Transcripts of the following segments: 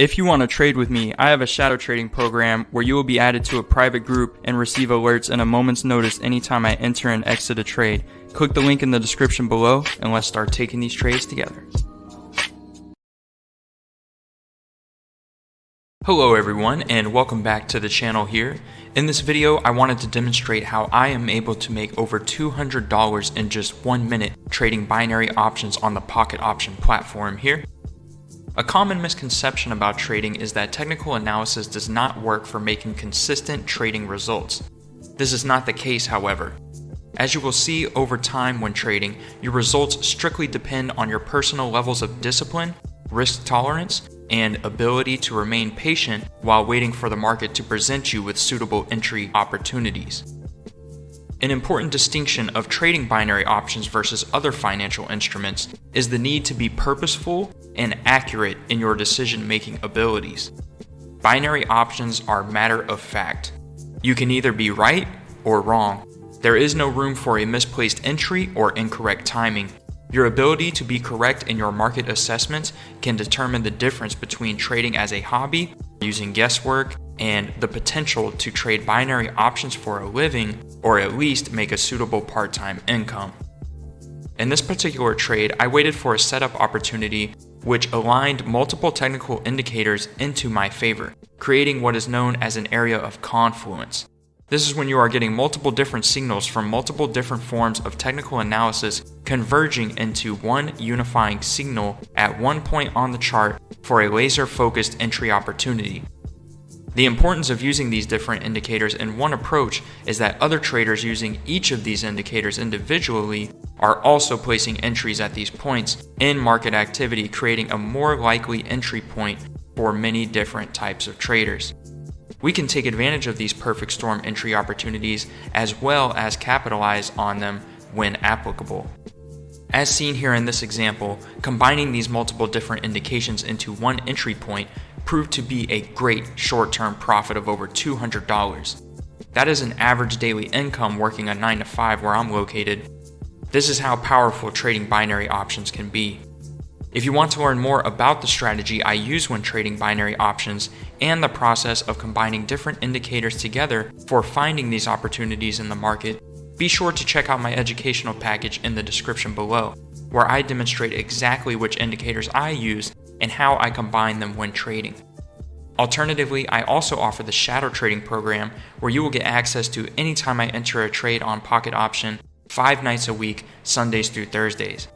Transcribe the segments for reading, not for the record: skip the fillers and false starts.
If you want to trade with me, I have a shadow trading program where you will be added to a private group and receive alerts in a moment's notice anytime I enter and exit a trade. Click the link in the description below and let's start taking these trades together. Hello everyone and welcome back to the channel here. In this video, I wanted to demonstrate how I am able to make over $200 in just 1 minute trading binary options on the Pocket Option platform here. A common misconception about trading is that technical analysis does not work for making consistent trading results. This is not the case, however. As you will see over time when trading, your results strictly depend on your personal levels of discipline, risk tolerance, and ability to remain patient while waiting for the market to present you with suitable entry opportunities. An important distinction of trading binary options versus other financial instruments is the need to be purposeful and accurate in your decision-making abilities. Binary options are matter of fact. You can either be right or wrong. There is no room for a misplaced entry or incorrect timing. Your ability to be correct in your market assessments can determine the difference between trading as a hobby, using guesswork, and the potential to trade binary options for a living or at least make a suitable part-time income. In this particular trade, I waited for a setup opportunity which aligned multiple technical indicators into my favor, creating what is known as an area of confluence. This is when you are getting multiple different signals from multiple different forms of technical analysis converging into one unifying signal at one point on the chart for a laser-focused entry opportunity. The importance of using these different indicators in one approach is that other traders using each of these indicators individually are also placing entries at these points in market activity, creating a more likely entry point for many different types of traders. We can take advantage of these perfect storm entry opportunities as well as capitalize on them when applicable. As seen here in this example, combining these multiple different indications into one entry point proved to be a great short-term profit of over $200. That is an average daily income working a 9 to 5 where I'm located. This is how powerful trading binary options can be. If you want to learn more about the strategy I use when trading binary options and the process of combining different indicators together for finding these opportunities in the market, be sure to check out my educational package in the description below, where I demonstrate exactly which indicators I use and how I combine them when trading. Alternatively, I also offer the shadow trading program where you will get access to anytime I enter a trade on Pocket Option 5 nights a week, Sundays through Thursdays.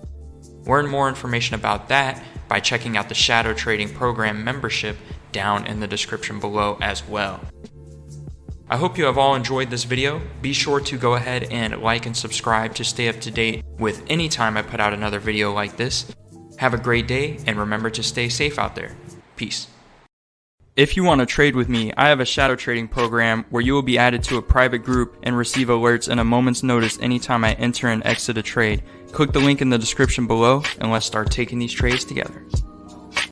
Learn more information about that by checking out the shadow trading program membership down in the description below as well. I hope you have all enjoyed this video. Be sure to go ahead and like and subscribe to stay up to date with any time I put out another video like this. Have a great day and remember to stay safe out there. Peace. If you want to trade with me, I have a shadow trading program where you will be added to a private group and receive alerts in a moment's notice anytime I enter and exit a trade. Click the link in the description below and let's start taking these trades together.